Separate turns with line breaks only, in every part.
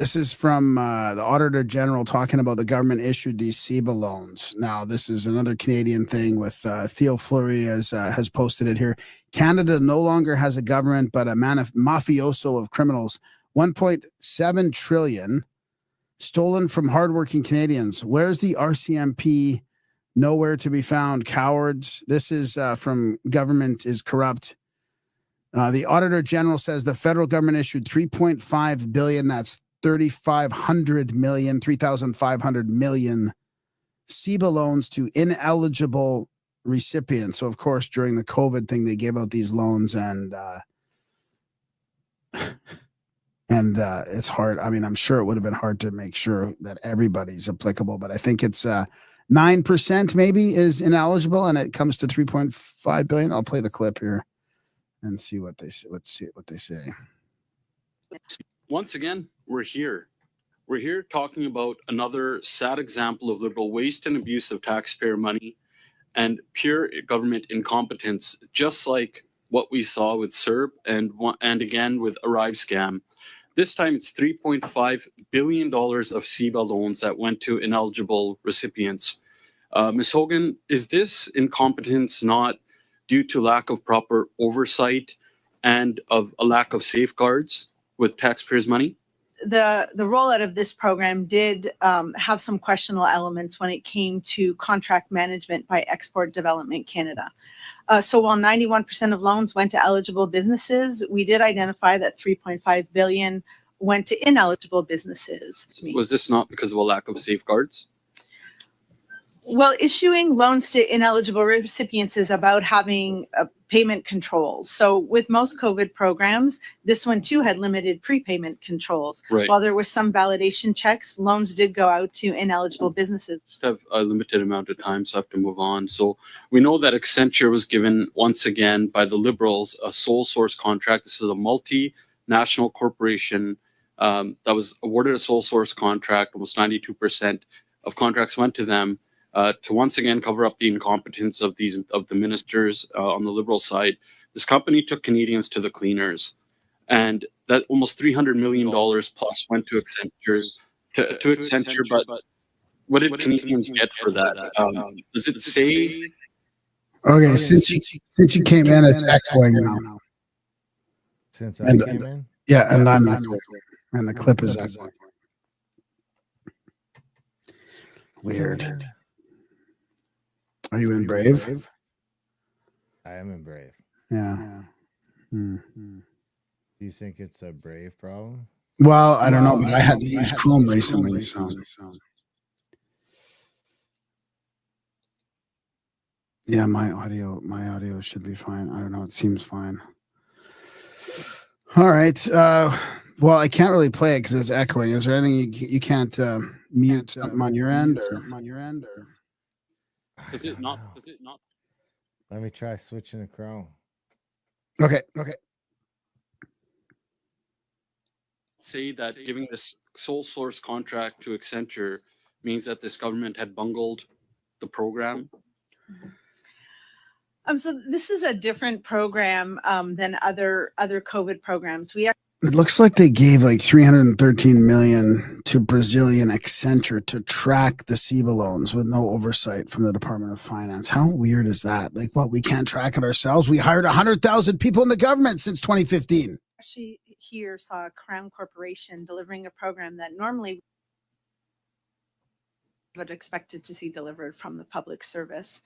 This is from the Auditor General talking about the government issued these C.E.B.A loans. Now, this is another Canadian thing with Theo Fleury has posted it here. Canada no longer has a government, but a mafioso of criminals. 1.7 trillion stolen from hardworking Canadians. Where's the RCMP? Nowhere to be found. Cowards. This is from Government is Corrupt. The Auditor General says the federal government issued 3.5 billion. That's 3,500 million C.E.B.A loans to ineligible recipients. So, of course, during the COVID thing, they gave out these loans, and it's hard. I mean, I'm sure it would have been hard to make sure that everybody's applicable, but I think it's 9% maybe is ineligible, and it comes to 3.5 billion. I'll play the clip here and see what they say. Let's see what they say.
Once again, we're here. We're here talking about another sad example of Liberal waste and abuse of taxpayer money and pure government incompetence, just like what we saw with C.E.B.A and again with Arrive Scam. This time it's $3.5 billion of C.E.B.A loans that went to ineligible recipients. Ms. Hogan, is this incompetence not due to lack of proper oversight and of a lack of safeguards with taxpayers' money?
The rollout of this program did have some questionable elements when it came to contract management by Export Development Canada. So while 91% of loans went to eligible businesses, we did identify that 3.5 billion went to ineligible businesses.
Was this not because of a lack of safeguards?
Well, issuing loans to ineligible recipients is about having payment controls. So with most COVID programs, this one too had limited prepayment controls.
Right.
While there were some validation checks, loans did go out to ineligible businesses.
Just have a limited amount of time, so I have to move on. So we know that Accenture was given, once again, by the Liberals, a sole source contract. This is a multinational corporation that was awarded a sole source contract. Almost 92% of contracts went to them. To once again cover up the incompetence of the ministers on the Liberal side. This company took Canadians to the cleaners, and that almost $300 million plus went to Accenture. But what did Canadians get for that? Does it say?
Okay, since you came in, it's echoing now.
Since I came in?
Yeah, and I'm echoing, and the clip is echoing. Weird. Are you in Brave?
I am in Brave.
Yeah.
Do you think it's a Brave problem?
Well, I don't know, but I had to use Chrome recently, so. Yeah, my audio should be fine. I don't know. It seems fine. All right. Well, I can't really play it because it's echoing. Is there anything you can't mute something on your end or?
Is it not?
Let me try switching to Chrome.
Okay.
Say that giving this sole source contract to Accenture means that this government had bungled the program?
So this is a different program than other COVID programs.
It looks like they gave like 313 million to Brazilian Accenture to track the C.E.B.A loans with no oversight from the Department of Finance. How weird is that? Like, what, we can't track it ourselves? We hired 100,000 people in the government since 2015.
Actually, here saw a Crown Corporation delivering a program that normally would expected to see delivered from the public service.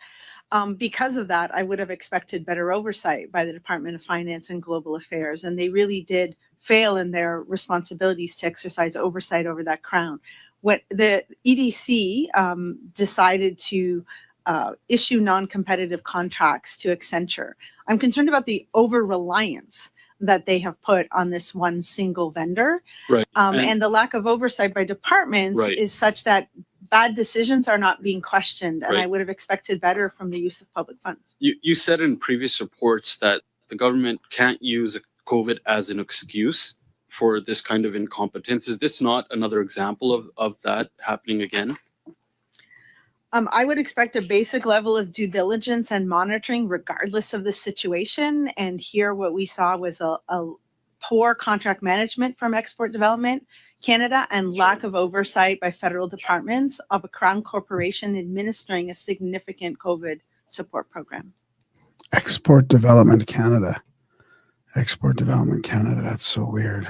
Because of that, I would have expected better oversight by the Department of Finance and Global Affairs, and they really did fail in their responsibilities to exercise oversight over that crown. What the EDC decided to issue non-competitive contracts to Accenture. I'm concerned about the over-reliance that they have put on this one single vendor.
Right.
And the lack of oversight by departments is such that bad decisions are not being questioned. And I would have expected better from the use of public funds.
You said in previous reports that the government can't use COVID as an excuse for this kind of incompetence. Is this not another example of that happening again?
I would expect a basic level of due diligence and monitoring regardless of the situation. And here what we saw was a poor contract management from Export Development Canada and lack of oversight by federal departments of a Crown corporation administering a significant COVID support program.
Export Development Canada. Export Development Canada. That's so weird.